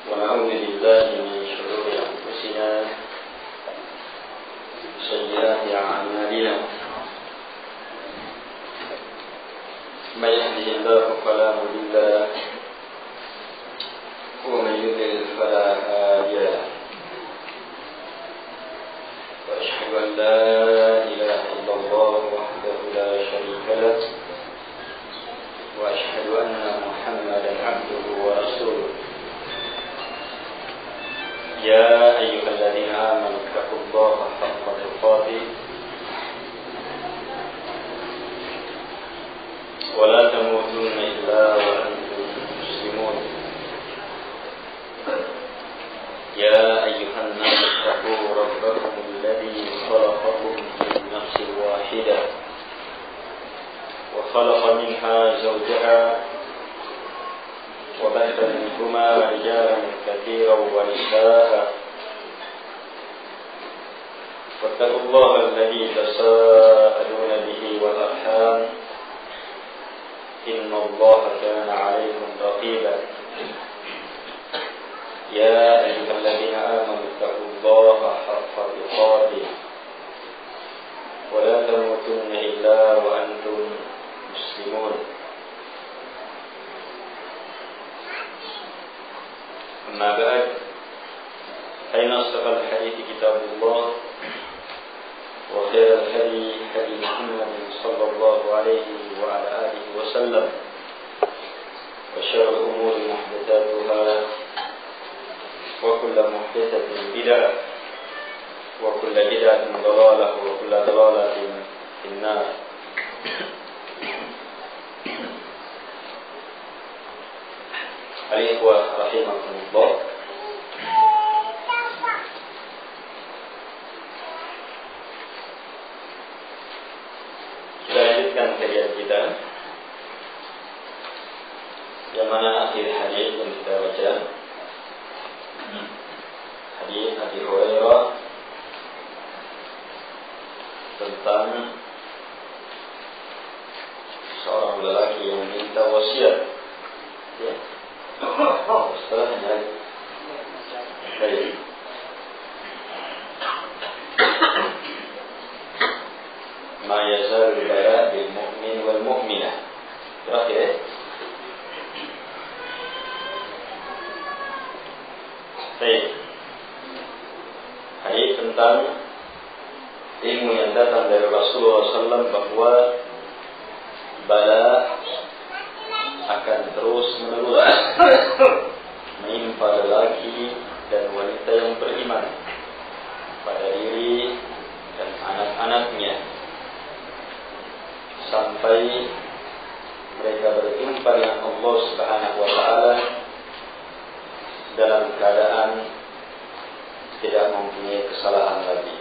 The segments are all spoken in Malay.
ونعوذ بالله من شرور أنفسنا وسيئات أعمالنا من يهده الله فلا مضل له ومن يضلل فلا هادي له وأشهد أن لا إله إلا الله وحده لا شريك له وأشهد أن محمدا عبده ورسوله يا أيها الذين آمنوا اتقوا الله حق تقاته ولا تموتن إلا وأنتم مسلمون يا أيها الناس اتقوا ربكم الذي خلقكم من نفس واحدة وخلق منها زوجها وبث منهما رجالا كثيرا ونساء واتقوا الله الذي تساءلون به والأرحام إن الله كان عليكم رقيبا يا أيها الذين آمنوا اتقوا الله حق تقاته ولا تموتن إلا وأنتم مسلمون أما بعد فإن أصدق الحديث كتاب الله وخير الهدي هدي محمد صلى الله عليه وعلى آله وسلم وشر الأمور محدثاتها وكل محدثة بدعة وكل بدعة ضلالة وكل ضلالة في النار. Al-Ikhwah rahimahumullah, kita lanjutkan kajian kita, yang mana akhir hadis yang kita baca, hadis Abi Hurairah tentang seorang lelaki yang minta wasiat, ya. Setelahnya baik. Ma yazal bala bil mu'min wal mu'minah. Terakhir. Baik. Hadis tentang ilmu yang datang dari Rasulullah SAW bahwa bala akan terus menerus menimpa lelaki dan wanita yang beriman pada diri dan anak-anaknya sampai mereka berjumpa dengan Allah Subhanahu wa taala dalam keadaan tidak mempunyai kesalahan lagi.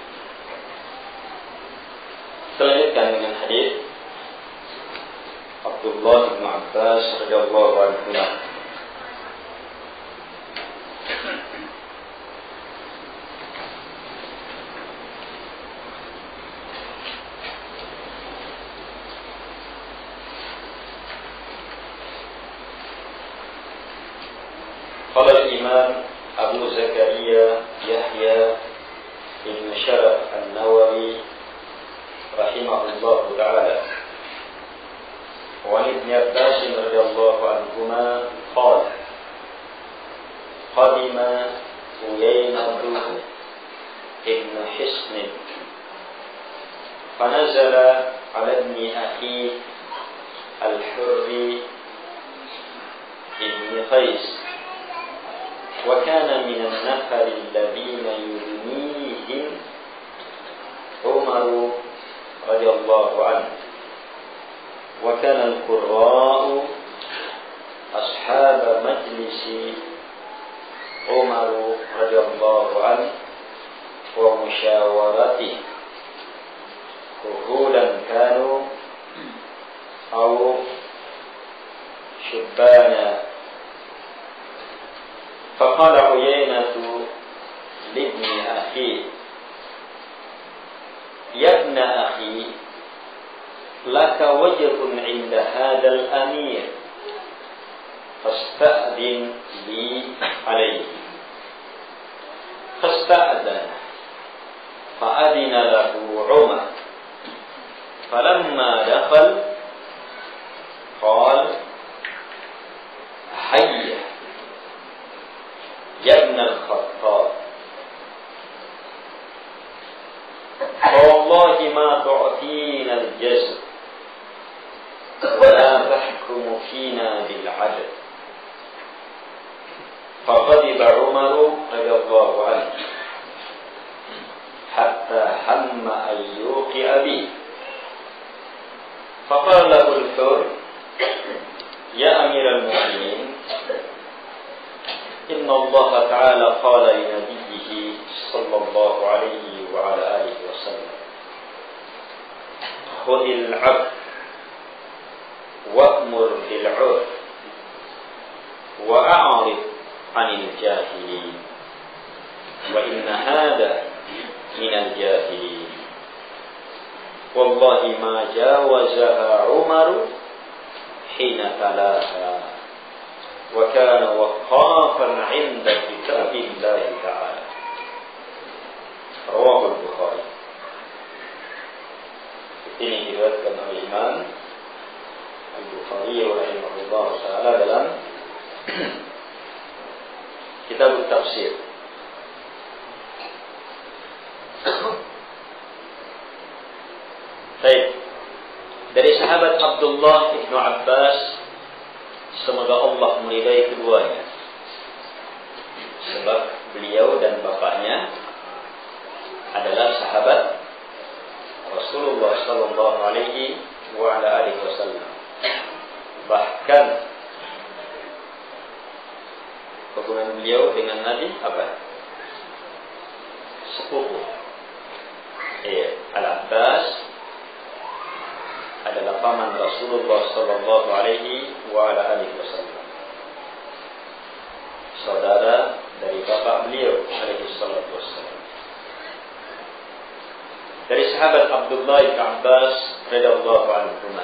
Selanjutnya dengan hadis Abdullah bin Abbas radhiyallahu anhu. قال الإمام أبو زكريا يحيى بن شرف النووي رحمه الله تعالى وعن ابن عباس رضي الله عنهما قال قدم عيينة ابن حصن فنزل على ابن أخيه الحر ابن قيس وكان من النفر الذين يدنيهم عمر رضي الله عنه وكان القراء أصحاب مجلس عمر رضي الله عنه ومشاورته كهولا كانوا أو شبانا. فقال عيينة لابن أخيه يا ابن أخي لك وجه عند هذا الأمير فاستأذن لي عليه. فاستأذن فأذن له عمر فلما دخل قال هيا يا ابن الخطاب فوالله ما تعطينا الجزر ولا تحكم فينا بالعدل. فغضب عمر رضي الله عنه حتى هم أن يوقع به فقال له الحر يا أمير المؤمنين إن الله تعالى قال لنبيه صلى الله عليه وعلى آله وسلم خذ العفو وأمر بالعرف وأعرض عن الجاهلين وإن هذا من الجاهلين. والله ما جاوزها عمر حين تلاها وكان وقافا عند كتاب الله تعالى. رواه البخاري. Ini diriwayatkan oleh Imam Al-Bukhari rahimahullah taala dalam kitab tafsir. Baik. Dari sahabat Abdullah ibnu Abbas, semoga Allah meridai keduanya, sebab beliau dan bapaknya adalah sahabat Rasulullah sallallahu alaihi wa ala alihi wasallam. Bahkan hubungan beliau dengan Nabi apa? Sepupu. Al-Abbas adalah paman Rasulullah sallallahu alaihi wa ala alihi wasallam. Saudara dari bapak beliau alaihi salatu wassalam. Dari sahabat Abdullah bin Abbas radhiyallahu anhu,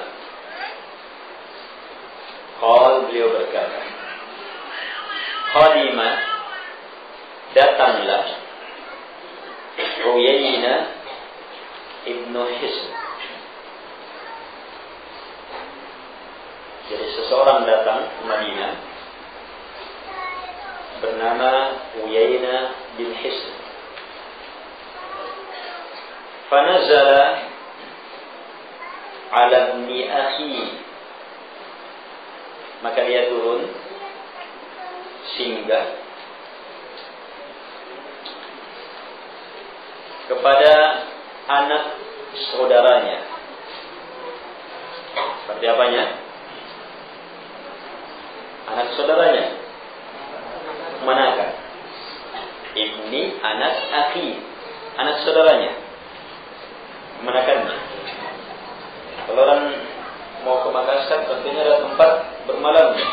beliau berkata, qadima, datanglah Uyainah ibnu Hisn. Jadi seseorang datang ke Madinah bernama Uyainah bin Hisn. Fanazala ala ibni akhi, maka dia turun singgah kepada anak saudaranya. Seperti apanya? Anak saudaranya. Manakah? Ibni anak akhi, anak saudaranya. Manakannya. Kalau orang mau ke Makassar, tentunya ada tempat bermalamnya,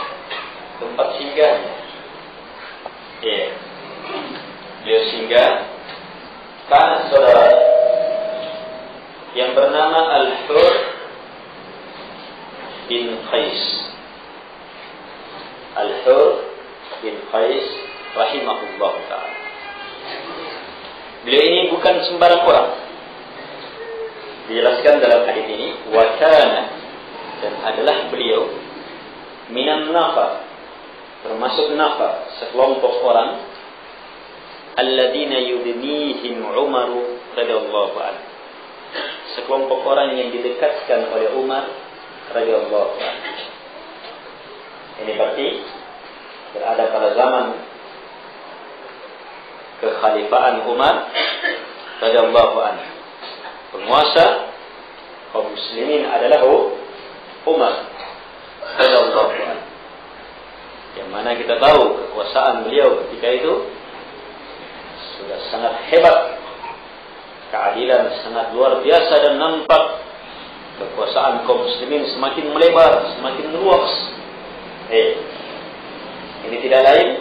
tempat singgahnya. Dia singgah ke anak saudara yang bernama Al-Hur bin Qais. Al-Hur bin Qais rahimahullah ta'ala. Beliau ini bukan sembarang orang. Dijelaskan dalam hadis ini, wa kana, dan adalah beliau minan nafar, termasuk nafar, sekelompok orang alladzina yudnihim Umar radhiyallahu anhu, sekelompok orang yang didekatkan oleh Umar radhiyallahu anhu. Ini berarti berada pada zaman kekhalifaan Umar radhiyallahu anhu. Penguasa kaum muslimin adalah Umar radhiyallahu anhu. Yang mana kita tahu kekuasaan beliau ketika itu sudah sangat hebat, keadilan sangat luar biasa, dan nampak kekuasaan kaum muslimin semakin melebar, semakin luas. Ini tidak lain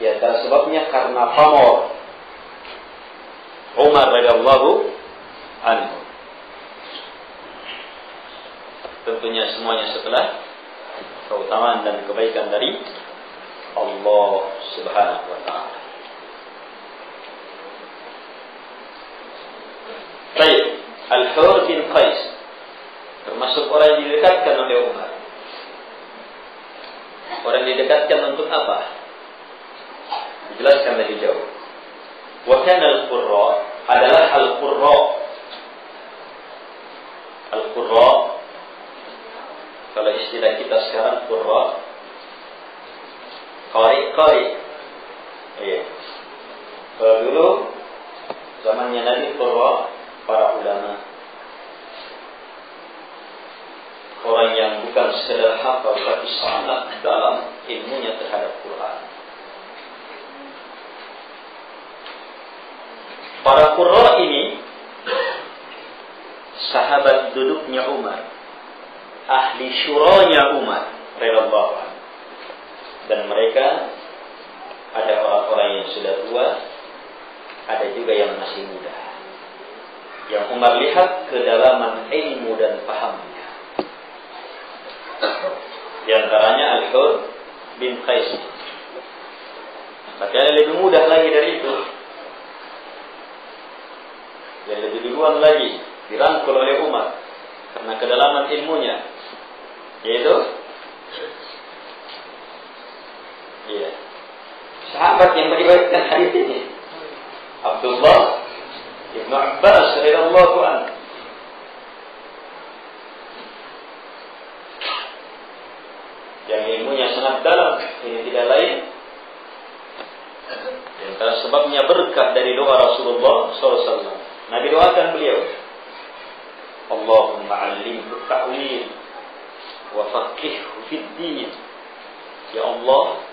di antara sebabnya karena pamor Umar radhiyallahu anhu. Tentunya semuanya setelah keutamaan dan kebaikan dari Allah Subhanahu wa ta'ala. termasuk orang yang didekatkan oleh Umar. Orang yang didekatkan untuk apa? Dijelaskan lebih jauh. Wa kana al-qurra adalah al-qurra. Al-qurra, kalau istilah kita sekarang qurra, qari. Iya. Kalau dulu zamannya Nabi qurra, para ulama, orang yang bukan sekedar hafal tapi sangat dalam ilmunya terhadap Quran. Para qurra ini sahabat duduknya Umar, ahli syuranya Umar radhiyallahu anhu. Dan mereka ada orang-orang yang sudah tua, ada juga yang masih muda. Yang Umar lihat kedalaman ilmu dan pahamnya. Di antaranya Al-Hur bin Qais. Tapi ada lebih mudah lagi dari itu, yang lebih duluan lagi dirangkul oleh Umar karena kedalaman ilmunya, yaitu sahabat yang meriwayatkan hadis ini, Abdullah Ibnu Abbas radhiyallahu anhu. Yang ilmunya sangat dalam, ini tidak lain antara sebabnya berkah dari doa Rasulullah SAW. Nabi doakan beliau, Allahumma 'allimhu ta'wil wa faqihhu fid din. Ya Allah,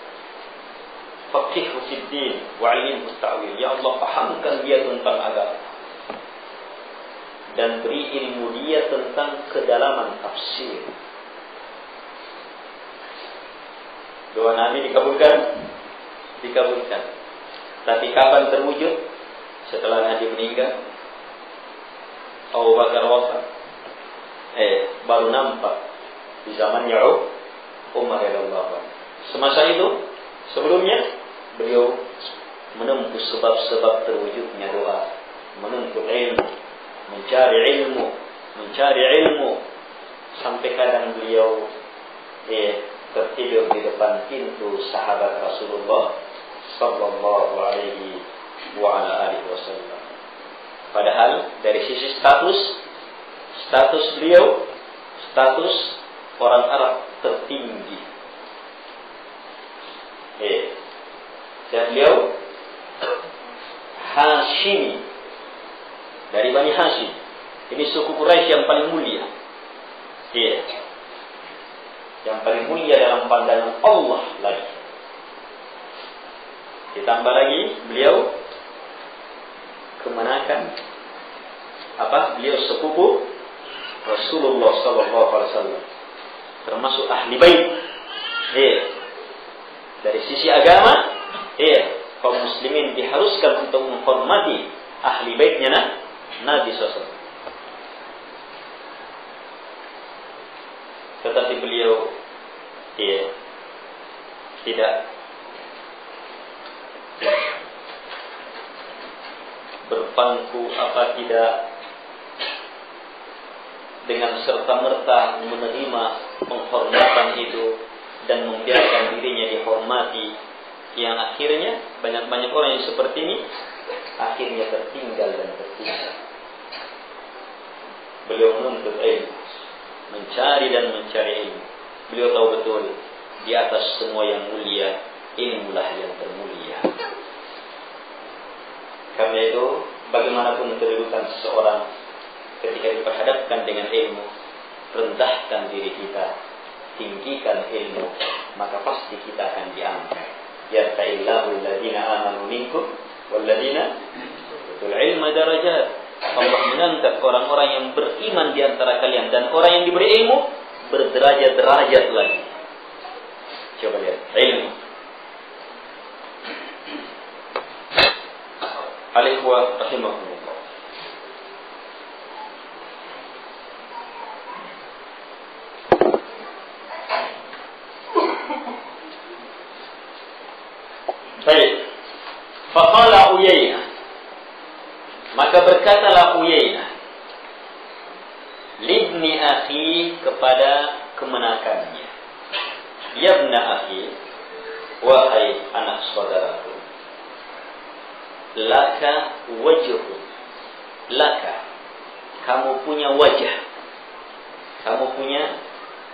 faqihhu fid din wa 'allimhu ta'wil. Ya Allah, pahamkan dia tentang agama dan beri ilmu dia tentang kedalaman tafsir. Doa Nabi dikabulkan? Dikabulkan. Tapi kapan terwujud? Setelah Nabi meninggal, Abu Bakar wafat. Baru nampak di zamannya Umar radhiyallahu anhu. Semasa itu, sebelumnya beliau menempuh sebab-sebab terwujudnya doa, menuntut ilmu, mencari ilmu, sampai kadang beliau tertidur di depan pintu sahabat Rasulullah sallallahu alaihi wa ala alihi wasallam. Padahal dari sisi status beliau, status orang Arab tertinggi. Dan beliau Hashimi, dari Bani Hashim. Ini suku Quraisy yang paling mulia. Yang paling mulia dalam pandangan Allah lagi. Ditambah lagi beliau kemenakan beliau sepupu Rasulullah sallallahu alaihi wasallam, termasuk ahli bait. Dari sisi agama, kaum muslimin diharuskan untuk menghormati ahli baitnya Nabi SAW. Tetapi beliau tidak berpangku tidak dengan serta-merta menerima penghormatan itu dan membiarkan dirinya dihormati, yang akhirnya banyak orang yang seperti ini akhirnya tertinggal. Beliau menuntut ilmu, mencari ilmu. Beliau tahu betul di atas semua yang mulia, ilmulah yang termulia. Karena itu, bagaimanapun kedudukan seseorang ketika diperhadapkan dengan ilmu, rendahkan diri kita, tinggikan ilmu, maka pasti kita akan diangkat. Yarfa'illahu alladhina amanu minkum walladhina utul ilma darajat. Allah mengangkat orang-orang yang beriman di antara kalian, dan orang yang diberi ilmu berderajat-derajat lagi. Coba lihat ilmu. Al-ikhwah rahimahumullah. Baik. Faqala Uyainah, maka berkatalah Uyainah, Libni akhi, kepada kemenakannya. Yabna akhi, wahai anak saudaraku. Laka wajhu, laka, kamu punya wajah, kamu punya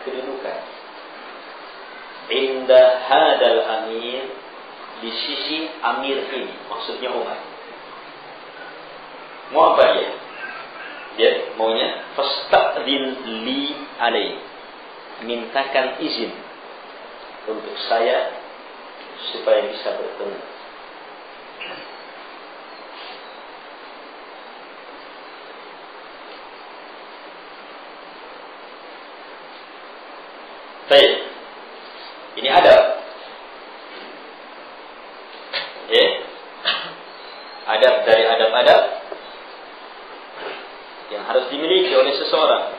kedudukan. Inda hadal amir, di sisi amir ini, maksudnya Umar. Mau apa dia? Dia maunya fasta'din li alai, mintakan izin untuk saya supaya bisa bertemu. Baik, ini adab. Adab dari adab-adab yang harus dimiliki oleh seseorang.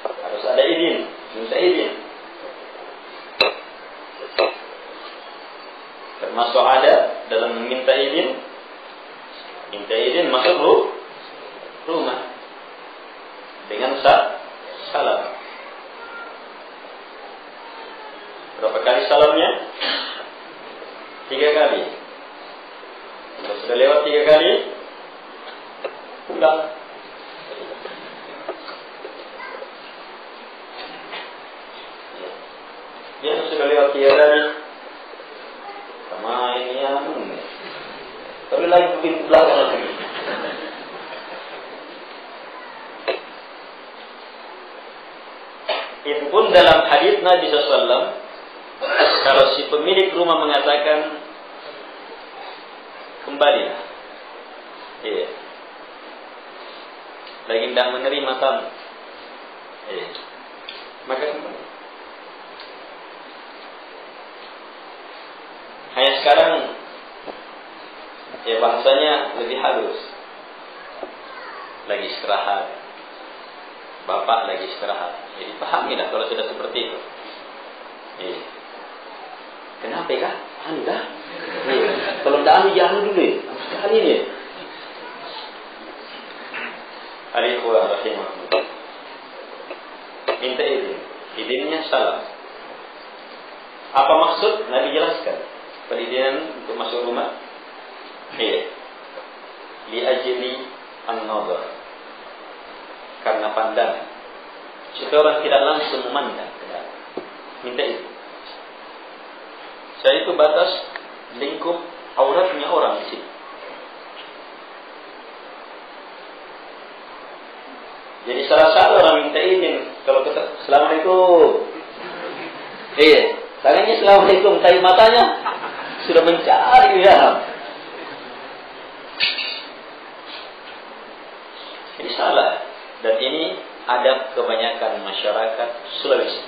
Harus ada izin, minta izin. Termasuk adab dalam meminta izin. Minta izin masuk rumah dengan salam. Berapa kali salamnya? 3 kali. Kalau sudah lewat 3 kali, pulang. Ya, sudah lewat 3 kali. Sama ini ya, tapi lagi pintu belakang lagi. Itu pun dalam hadis Nabi SAW, kalau si pemilik rumah mengatakan kembalilah, lagi tidak menerima tamu, maka kembali. Hanya sekarang bahasanya lebih halus, lagi istirahat, bapak lagi istirahat, jadi pahamilah kalau sudah seperti itu. Kenapa kah? Anu dah. Kalau tidak anu jangan dulu. Sekali ni. Alaikum rahimahullah. Minta izin. Izinnya salam. Apa maksud? Nabi jelaskan. Perizinan untuk masuk rumah. Li ajli an-nazar. Karena pandangan. Supaya orang tidak langsung memandang. Minta izin. Saya itu batas lingkup auratnya orang di sini. Jadi salah orang minta izin kalau kata Assalamualaikum. Tangannya Assalamualaikum, tapi matanya sudah mencari di dalam. Ini salah, dan ini adab kebanyakan masyarakat Sulawesi.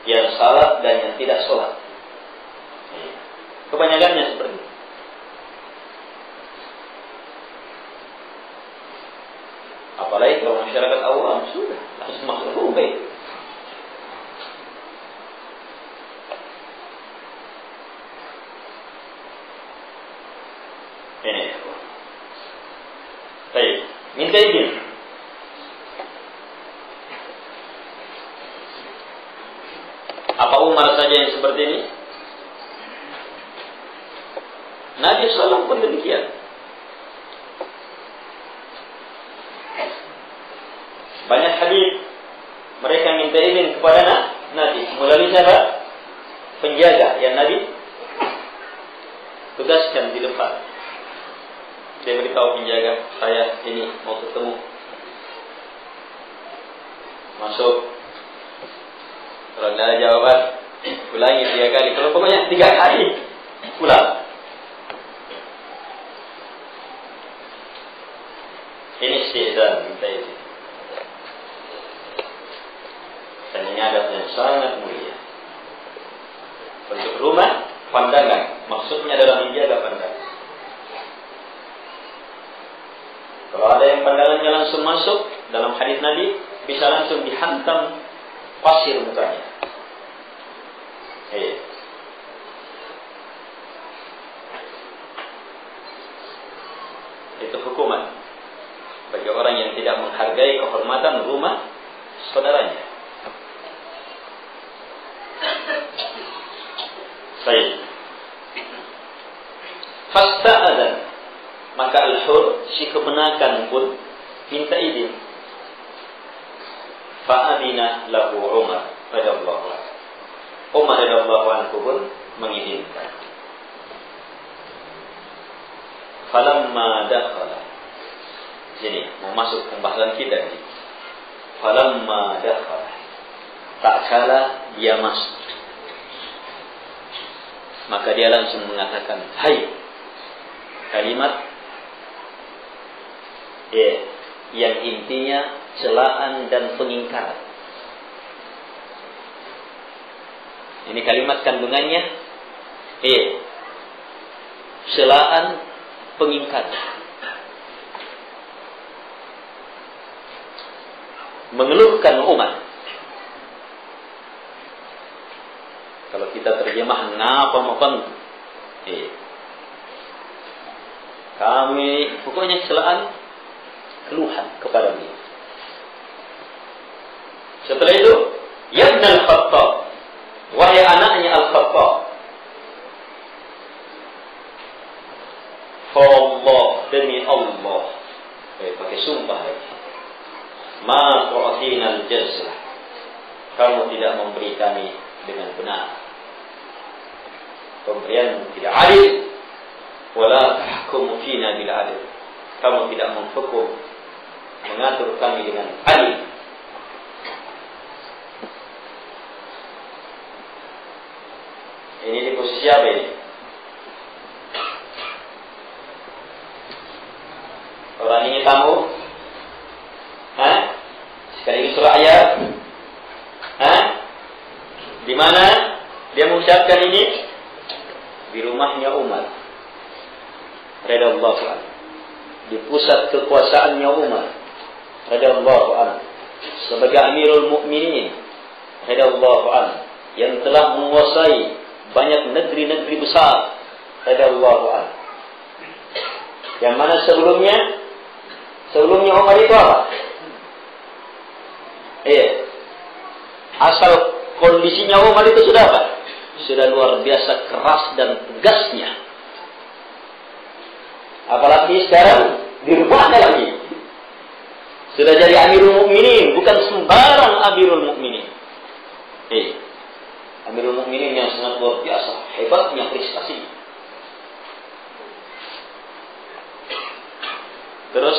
Yang salat dan yang tidak sholat. Kebanyakannya seperti itu. Apalagi kalau masyarakat awam sudah langsung masuk rumah itu. Ini. Baik, minta izin. Apa Umar saja yang seperti ini? Nabi SAW pun demikian. Banyak hadis mereka minta izin kepada Nabi melalui siapa? Penjaga yang Nabi tugaskan di depan. Dia beritahu penjaga, saya ini mau ketemu. Masuk. Kalau tidak ada jawaban, ulangi 3 kali. Kalau pokoknya 3 kali, pulang. Ini istizan, minta izin. Dan ini adab yang sangat mulia. Untuk rumah, pandangan. Maksudnya adalah menjaga pandangan. Kalau ada yang pandangannya langsung masuk, dalam hadis Nabi, bisa langsung dihantam pasir mukanya. Itu hukuman bagi orang yang tidak menghargai kehormatan rumah saudaranya. Baik. Fasta'adzan, maka al-hur si kebenakan pun minta izin. Fa'adina lahu Umar radhiyallahu anhu. Umar radhiyallahu anhu pun mengizinkan. Falamma dakhala. Jadi mau masuk pembahasan kita ini. Falamma dakhala. Tak kala dia masuk, maka dia langsung mengatakan, hai. Kalimat yang intinya celaan dan pengingkaran. Ini kalimat kandungannya celaan, pengingkaran. Mengeluhkan umat. Kalau kita terjemah napa makan, kami pokoknya celaan, keluhan kepada dia. Setelah itu, ya Ibn al-Khattab, wahai anaknya Al-Khattab, Allah, demi Allah, pakai sumpah lagi, ma tu'atina al-jazlah, kamu tidak memberi kami dengan benar, pemberian tidak adil, wala tahkumu fina bil adil, kamu tidak menghukum, mengatur kami dengan adil. Ini di posisi apa ini? Orang ini tamu, sekaligus rakyat, di mana dia mengucapkan ini? Di rumahnya Umar radhiyallahu anhu, di pusat kekuasaannya Umar radhiyallahu anhu, sebagai Amirul Mukminin radhiyallahu anhu, yang telah menguasai banyak negeri-negeri besar radhiyallahu anhu. Yang mana sebelumnya Umar itu apa? Asal kondisinya Umar itu sudah apa? Sudah luar biasa keras dan tegasnya. Apalagi sekarang di rumahnya lagi. Sudah jadi Amirul Mukminin, bukan sembarang Amirul Mukminin. Amirul Mukminin yang sangat luar biasa, hebatnya prestasi. Terus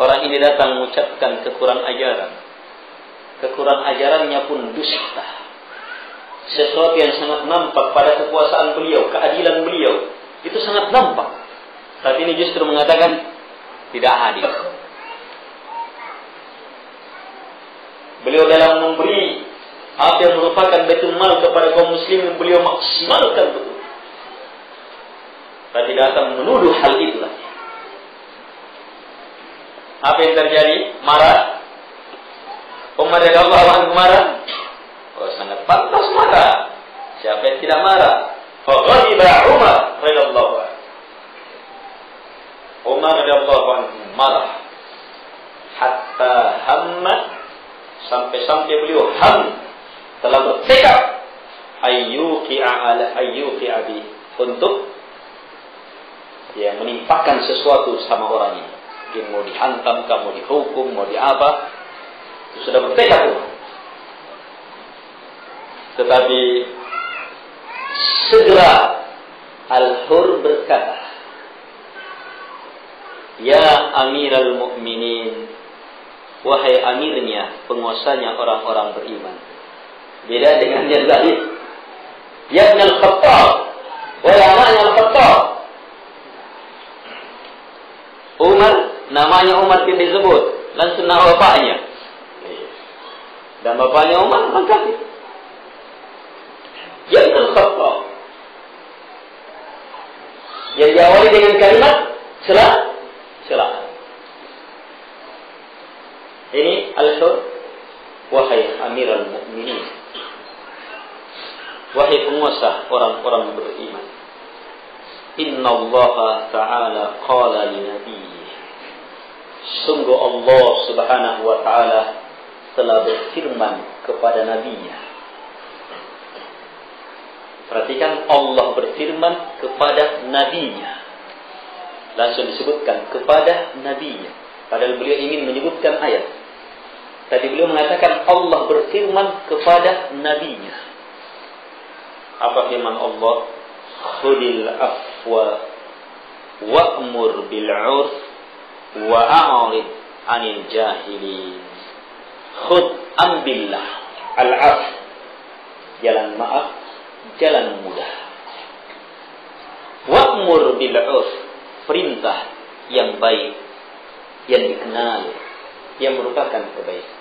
orang ini datang mengucapkan kekurangan ajaran. Kekurangan ajarannya pun dusta. Sesuatu yang sangat nampak pada kekuasaan beliau, keadilan beliau, itu sangat nampak. Tapi ini justru mengatakan tidak adil. Beliau dalam memberi apa yang merupakan baitul mal kepada kaum muslimin, beliau maksimalkan betul. Tapi datang menuduh hal itulah. Apa yang terjadi? Marah. Umar radhiyallahu anhu marah. Sangat pantas marah. Siapa yang tidak marah? Faghadiba Umar radhiyallahu anhu. Umar radhiyallahu anhu marah. Hatta hamma, sampai beliau telah bertekad ayyuqi'a bi, untuk menimpakan sesuatu sama orang ini. Dia mau dihantam, mau dihukum, mau diapa, itu sudah bertekad. Tetapi segera Al-Hur berkata, ya Amirul Mukminin, wahai amirnya, penguasanya orang-orang beriman. Beda dengan yang tadi. Ya Ibn al-Khattab, wahai anaknya Al-Khattab. Umar, namanya Umar tidak disebut, langsung nama bapaknya. Dan bapaknya Umar mengkafir. Ya Ibn al-Khattab, yang diawali dengan kalimat celaan. Ini Al-Hur, wahai Amirul Mukminin, wahai penguasa orang-orang beriman. Inna Allah Ta'ala qala li nabiyyi. Sungguh Allah Subhanahu wa Ta'ala telah berfirman kepada nabinya. Perhatikan, Allah berfirman kepada nabinya. Langsung disebutkan kepada nabinya. Padahal beliau ingin menyebutkan ayat. Tadi beliau mengatakan Allah berfirman kepada nabinya. Apa firman Allah? Khudil afwa wa'mur bil 'urf wa'arid 'anil jahilin. Khud, ambillah al-'af, jalan maaf, jalan mudah. Wa'mur bil 'urf, perintah yang baik, yang dikenal, yang merupakan kebaikan.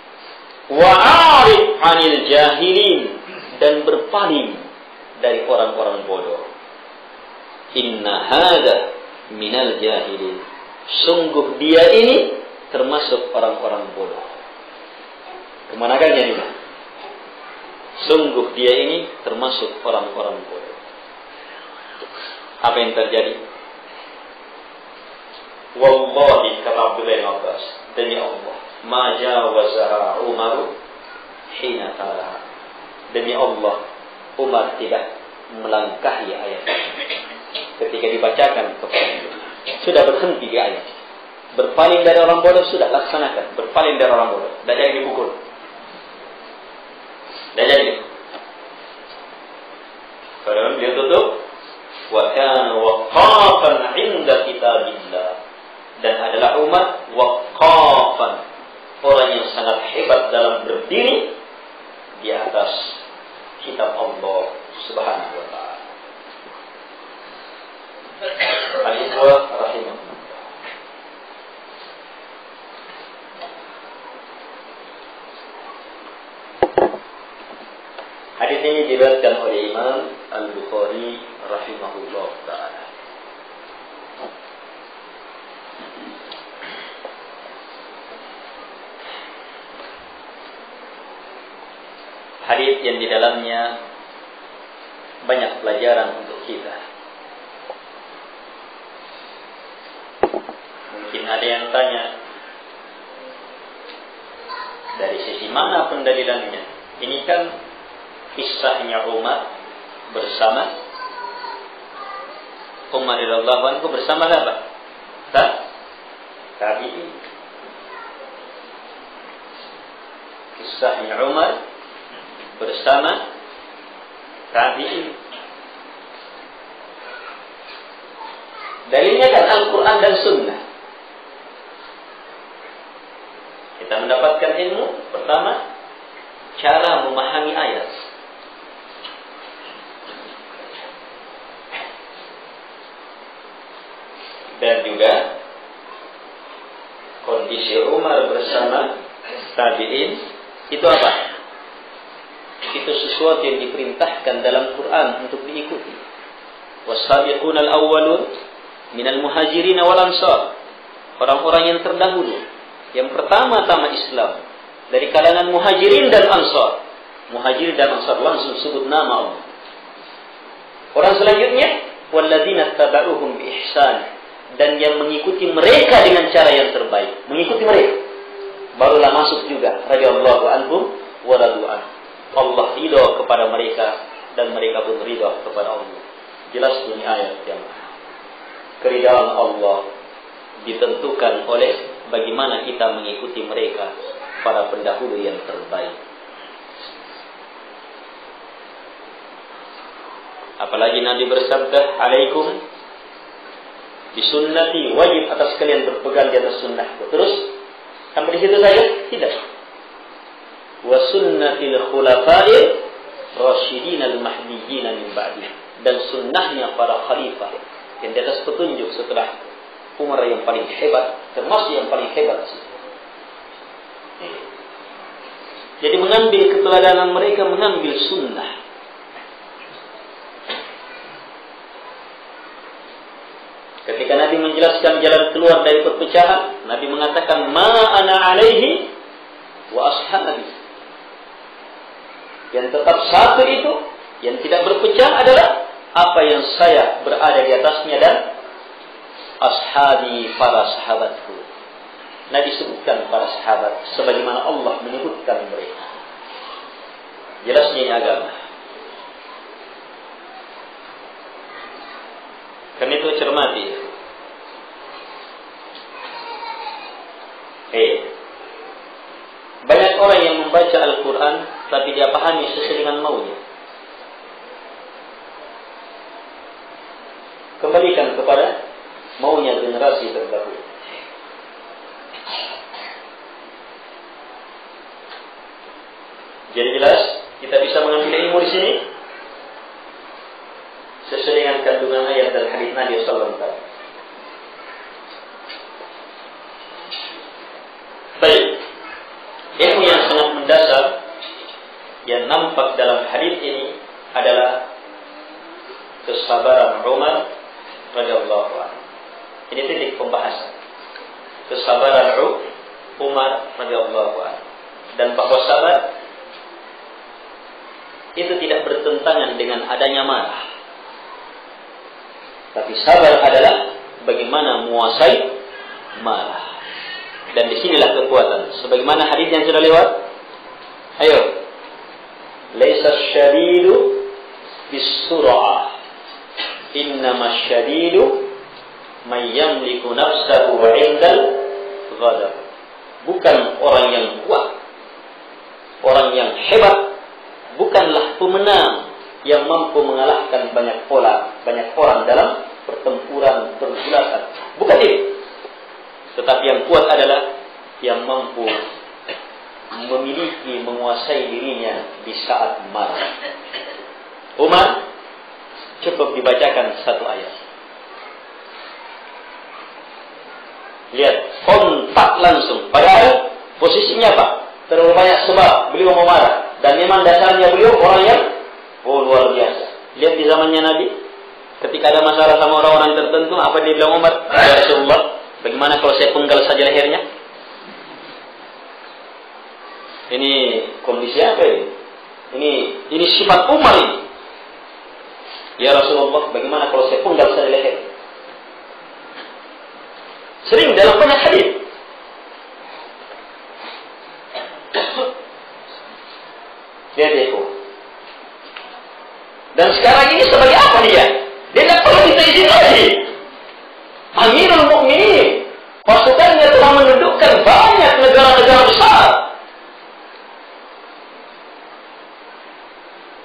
Wa'arid 'anil jahilin, dan berpaling dari orang-orang bodoh. Inna hada minal jahilin. Sungguh dia ini termasuk orang-orang bodoh. Kemanakannya ini? Sungguh dia ini termasuk orang-orang bodoh. Apa yang terjadi? Wallahi, kata Abdullah bin Abbas, demi Allah, ma jawazaha Umar hina talaha. Demi Allah, Umar tidak melangkahi ayat ketika dibacakan kepada dia. Sudah berhenti di ayat. Berpaling dari orang bodoh, sudah laksanakan. Berpaling dari orang bodoh, tidak jadi dipukul. Tidak jadi. Kalau dia tutup, wa kana waqafan 'inda kitabillah, dan adalah Umar waqafan, orang yang sangat hebat dalam berdiri di atas kitab Allah Subhanahu wa Ta'ala. Al-Ikhwah rahimahullah. Hadis ini diriwayatkan oleh Imam Al-Bukhari rahimahullah ta'ala. Hadis yang di dalamnya banyak pelajaran untuk kita. Mungkin ada yang tanya, dari sisi mana pendalilannya? Ini kan kisahnya Umar bersama Umar radhiyallahu anhu bersama apa? Tabi'in. Kisahnya Umar bersama tabi'in. Dalilnya kan Al-Quran dan Sunnah. Kita mendapatkan ilmu, pertama, cara memahami ayat. Dan juga kondisi Umar bersama tabi'in itu apa? Itu sesuatu yang diperintahkan dalam Quran untuk diikuti. Was-sabiquna al-awwalun minal muhajirin wal ansar. Orang-orang yang terdahulu, yang pertama-tama Islam dari kalangan muhajirin dan ansar. Muhajirin dan ansar langsung sebut nama Allah. Orang selanjutnya walladzina tabauhum bi ihsan, dan yang mengikuti mereka dengan cara yang terbaik. Mengikuti mereka, barulah masuk juga radhiyallahu anhum wa radu an. Allah ridha kepada mereka dan mereka pun ridha kepada Allah. Jelas bunyi ayat yang keridhaan Allah ditentukan oleh bagaimana kita mengikuti mereka, para pendahulu yang terbaik. Apalagi Nabi bersabda, alaikum bisunnati, wajib atas kalian berpegang di atas sunnahku. Terus sampai di situ saja? Tidak. Wa sunnatil khulafa'ir rasyidin al-mahdiyyin min ba'di, dan sunnahnya para khalifah yang di atas petunjuk setelah Umar yang paling hebat, termasuk yang paling hebat. Jadi mengambil keteladanan mereka, mengambil sunnah. Ketika Nabi menjelaskan jalan keluar dari perpecahan, Nabi mengatakan, ma ana alaihi wa ashabi. Yang tetap satu itu, yang tidak berpecah adalah apa yang saya berada di atasnya dan ashabi, para sahabatku. Nabi sebutkan para sahabat sebagaimana Allah menyebutkan mereka. Jelasnya ini agama. Karena itu cermati. Banyak orang yang membaca Al-Quran tapi dia pahami sesuai dengan maunya. Kembalikan kepada maunya generasi terdahulu. Jadi jelas kita bisa mengambil ilmu di sini sesuai dengan kandungan ayat dan hadis Nabi sallallahu alaihi wasallam. Baik, ilmu yang sangat mendasar yang nampak dalam hadis ini adalah kesabaran Umar radhiyallahu anhu. Ini titik pembahasan. Kesabaran Umar radhiyallahu anhu, dan bahwa sabar itu tidak bertentangan dengan adanya marah. Tapi sabar adalah bagaimana menguasai marah. Dan disinilah kekuatan. Sebagaimana hadis yang sudah lewat. Ayo. Laisa syadidu bis-sur'ah. Innama syadidu man yamliku nafsahu 'indal ghadab. Bukan orang yang kuat, orang yang hebat, bukanlah pemenang yang mampu mengalahkan banyak orang dalam pertempuran pergulatan. Bukan itu. Tetapi yang kuat adalah yang mampu memiliki, menguasai dirinya di saat marah. Umar cukup dibacakan satu ayat. Lihat, kontak langsung. Padahal posisinya apa? Terlalu banyak sebab beliau mau marah. Dan memang dasarnya beliau orang yang luar biasa. Lihat di zamannya Nabi, ketika ada masalah sama orang-orang tertentu, apa dia bilang Umar? Ya Rasulullah, bagaimana kalau saya penggal saja lehernya? Ini kondisi apa ini? Ini sifat Umar ini. Ya Rasulullah, bagaimana kalau saya penggal saja lehernya? Sering dalam banyak hadis. Lihat itu. Dan sekarang ini sebagai apa dia? Dia tidak perlu minta izin lagi. Amirul Mukminin, pasukannya telah menundukkan banyak negara-negara besar.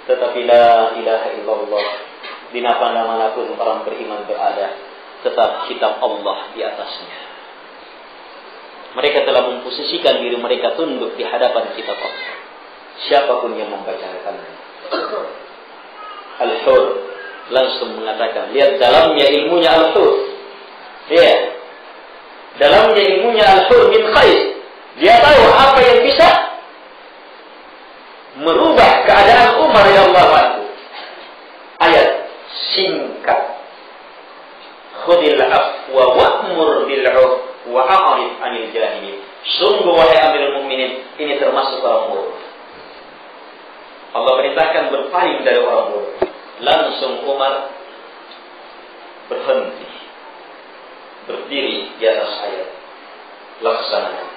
Tetapi la ilaha illallah, di mana pun orang beriman berada, tetap kitab Allah di atasnya. Mereka telah memposisikan diri mereka tunduk di hadapan kitab Allah. Siapapun yang membacakannya. Al-Hur langsung mengatakan, lihat dalamnya ilmunya Al-Hur. Lihat dalamnya ilmunya Al-Hur bin Qais. Dia tahu apa yang bisa merubah keadaan Umar radhiyallahu anhu. Ayat singkat. Khudil afwa wa'mur bil 'urf wa a'rid 'anil jahilin. Sungguh wahai Amirul Mukminin, ini termasuk orang bodoh. Allah perintahkan berpaling dari orang bodoh. Langsung Umar berhenti, berdiri di atas ayat. Laksanakan.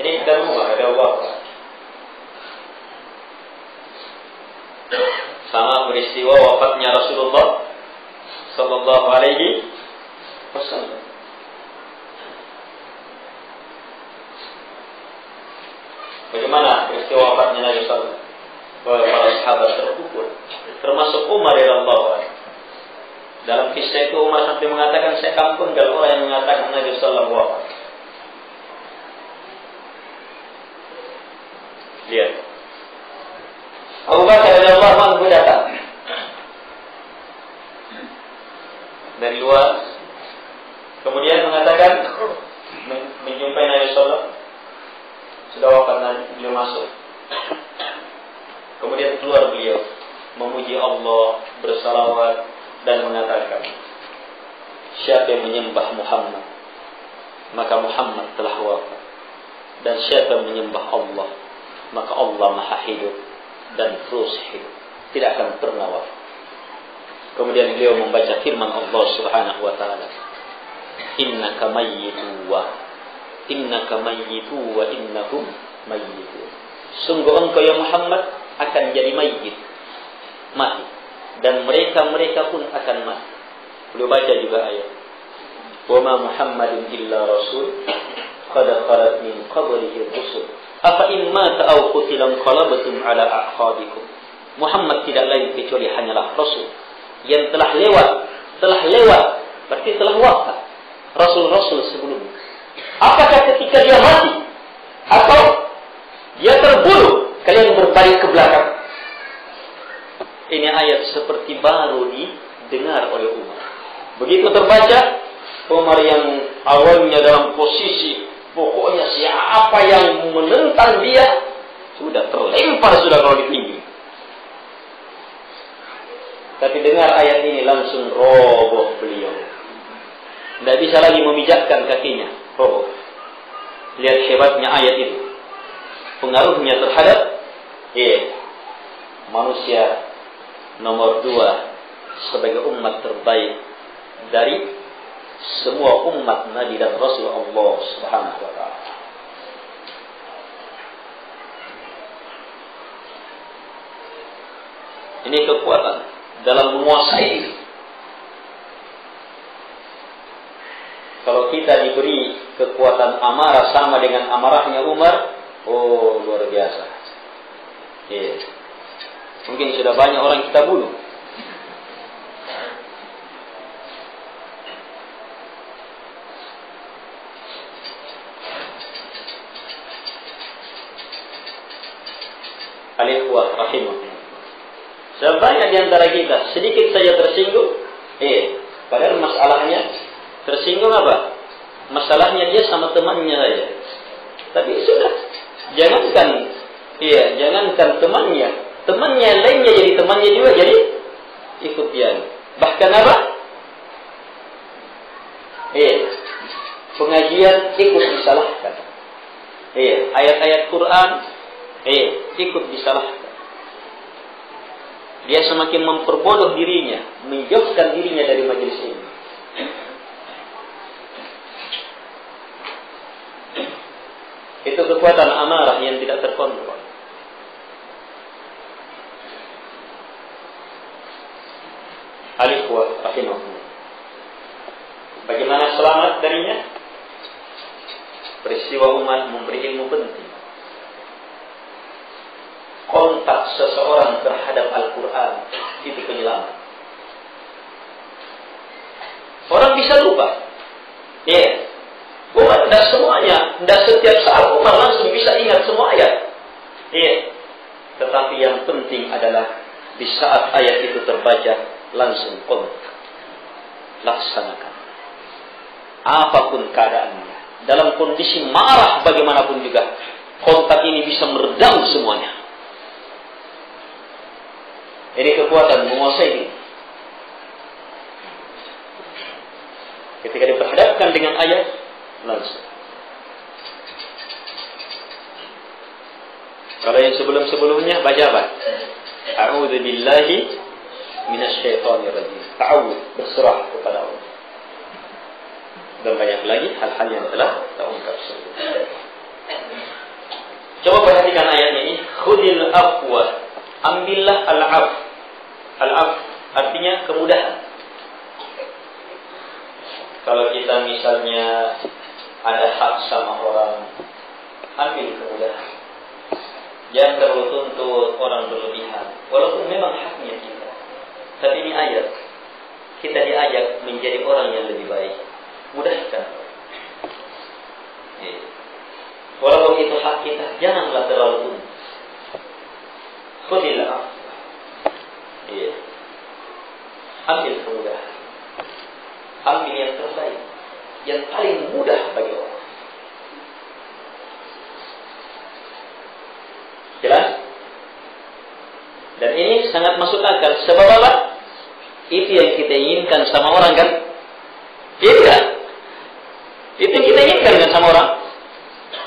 Ini dan Umar ada Allah. Sama peristiwa wafatnya Rasulullah sallallahu alaihi wasallam. Bagaimana peristiwa wafatnya Nabi sallallahu alaihi wasallam? Para sahabat terpukul, termasuk Umar radhiyallahu anhu. Dalam kisah itu Umar sampai mengatakan, saya kampung kalau orang yang mengatakan Nabi sallallahu alaihi wasallam. Lihat, Abu Bakar radhiyallahu anhu datang dari luar, kemudian mengatakan menjumpai Nabi sallallahu alaihi wasallam. Sudah wafat Nabi, beliau masuk. Kemudian keluar beliau memuji Allah, bersalawat dan mengatakan, siapa yang menyembah Muhammad, maka Muhammad telah wafat. Dan siapa yang menyembah Allah, maka Allah maha hidup. dan terus hidup, tidak akan pernah wafat. Kemudian beliau membaca firman Allah Subhanahu wa taala, innaka mayyitu wa innahum mayyitun. Sungguh engkau ya Muhammad akan jadi mayyit, mati, dan mereka pun akan mati. Beliau baca juga ayat, wa ma Muhammadun illa rasul qad khalat min qablihi rusul afa in mata aw qutila qalabtum ala aqabikum. Muhammad tidak lain kecuali hanyalah rasul yang telah lewat, berarti telah wafat rasul-rasul sebelumnya. Apakah ketika dia mati atau dia terbunuh kalian berbalik ke belakang? Ini ayat seperti baru didengar oleh Umar. Begitu terbaca, Umar yang awalnya dalam posisi pokoknya siapa yang menentang dia sudah terlempar sudah kalau ditinggi. Tapi dengar ayat ini langsung roboh beliau. Tidak bisa lagi memijakkan kakinya, roboh. Lihat hebatnya ayat itu. Pengaruhnya terhadap manusia nomor 2 sebagai umat terbaik dari semua umat Nabi dan Rasul Allah Subhanahu wa taala. Ini kekuatan dalam menguasai diri. Kalau kita diberi kekuatan amarah sama dengan amarahnya Umar, oh luar biasa. Mungkin sudah banyak orang kita bunuh. Al-ikhwah rahimahullah. Sebanyak di antara kita sedikit saja tersinggung, padahal masalahnya tersinggung apa? Masalahnya dia sama temannya saja. Tapi sudah, jangankan temannya lainnya jadi temannya juga jadi ikut dia. Bahkan apa? Pengajian ikut disalahkan. Ayat-ayat Quran ikut disalahkan. Dia semakin memperbodoh dirinya, menjauhkan dirinya dari majelis ini. Itu kekuatan amarah yang tidak terkontrol. Al-ikhwah rahimahullah. Bagaimana selamat darinya? Peristiwa umat memberi ilmu penting. Kontak seseorang terhadap Al-Quran itu penyelamat. Orang bisa lupa. Umar tidak semuanya, tidak setiap saat Umar langsung bisa ingat semua ayat. Tetapi yang penting adalah di saat ayat itu terbaca langsung kontak, laksanakan. Apapun keadaannya, dalam kondisi marah bagaimanapun juga, kontak ini bisa meredam semuanya. Ini kekuatan menguasai diri. Ketika diperhadapkan dengan ayat, langsung. Kalau yang sebelum-sebelumnya baca apa? A'udzu billahi minasyaitonir rajim. Ta'awudz, berserah kepada Allah. Dan banyak lagi hal-hal yang telah kita ungkap sebelumnya. Coba perhatikan ayat ini. Khudil afwa, ambillah al-af. Al-af artinya kemudahan. Kalau kita misalnya ada hak sama orang, ambil kemudahan. Jangan terlalu tuntut orang berlebihan. Walaupun memang haknya kita. Tapi ini ayat. Kita diajak menjadi orang yang lebih baik. Mudahkan. Walaupun itu hak kita, janganlah terlalu tuntut. Khudil af. Ambil kemudahan. Ambil yang terbaik, yang paling mudah bagi orang. Jelas? Dan ini sangat masuk akal. Sebab apa? Itu yang kita inginkan sama orang kan? Tidak. Itu yang kita inginkan kan sama orang.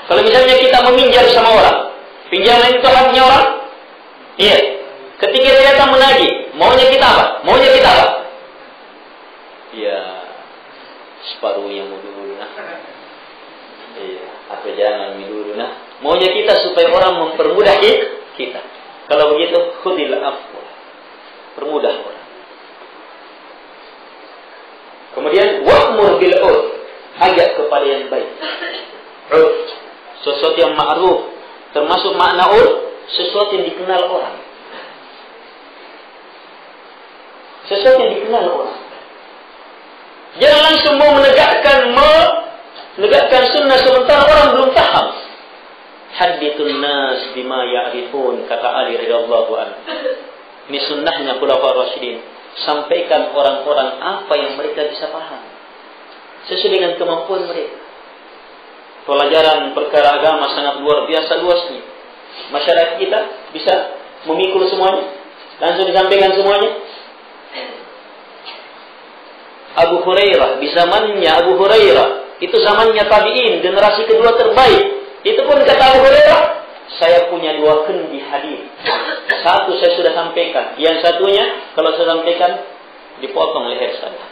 Kalau misalnya kita meminjam sama orang, pinjaman itu haknya orang, Iya. Ketika dia datang menagih, maunya kita apa? Maunya kita apa? Ya, separuhnya mau dulu nah. Iya, atau jangan dulu nah. Maunya kita supaya orang mempermudah kita. Kalau begitu, khudil afwa. Permudah orang. Kemudian wa'mur bil urf, ajak kepada yang baik. Urf, sesuatu yang ma'ruf, termasuk makna urf, sesuatu yang dikenal orang. Sesuatu yang dikenal orang. Jangan langsung mau menegakkan sunnah sementara orang belum paham. Hadithun nas bima ya'rifun, kata Ali radhiyallahu anhu. Ini sunnahnya khulafaur rasyidin. Sampaikan orang-orang apa yang mereka bisa paham sesuai dengan kemampuan mereka. Pelajaran perkara agama sangat luar biasa luasnya. Masyarakat kita bisa memikul semuanya, langsung disampaikan semuanya. Abu Hurairah, di zamannya Abu Hurairah, itu zamannya tabi'in, generasi kedua terbaik. Itu pun kata Abu Hurairah, saya punya 2 kendi hadis. Satu saya sudah sampaikan, yang satunya kalau saya sampaikan dipotong leher saya.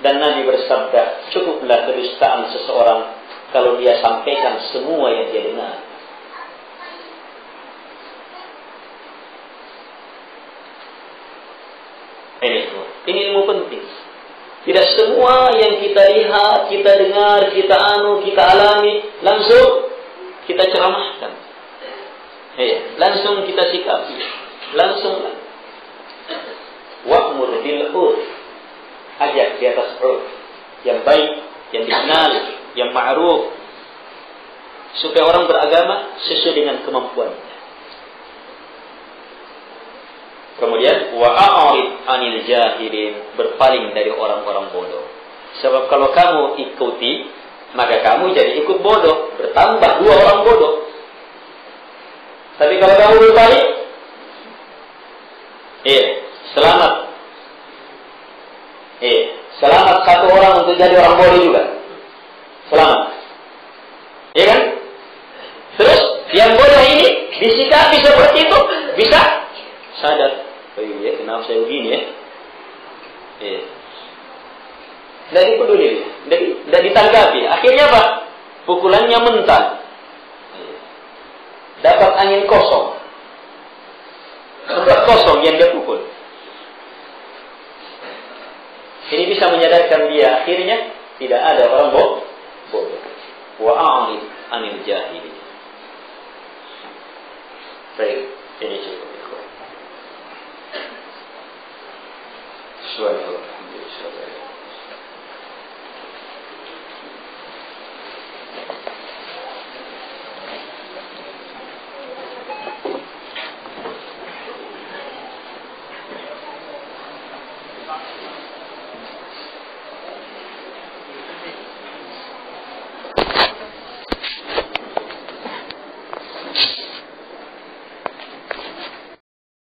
Dan Nabi bersabda, cukuplah kedustaan seseorang kalau dia sampaikan semua yang dia dengar. Ini ilmu penting. Tidak semua yang kita lihat, kita dengar, kita alami langsung kita ceramahkan. Langsung kita sikapi. Langsung. Wa'mur bil urf, ajak di atas urf yang baik, yang dikenal, yang ma'ruf, supaya orang beragama sesuai dengan kemampuannya. Kemudian wa'arid anil jahilin, berpaling dari orang-orang bodoh. Sebab kalau kamu ikuti, maka kamu jadi ikut bodoh, bertambah 2 orang bodoh. Tapi kalau kamu berbalik, selamat. Selamat 1 orang untuk jadi orang bodoh juga. Selamat. Iya kan? Terus yang bodoh ini disikapi seperti itu, bisa sadar. Oh iya, kenapa saya begini ya? Tidak dipeduli, tidak ditanggapi. Akhirnya apa? Pukulannya mentah. Dapat angin kosong. Tempat kosong yang dia pukul. Ini bisa menyadarkan dia, akhirnya tidak ada orang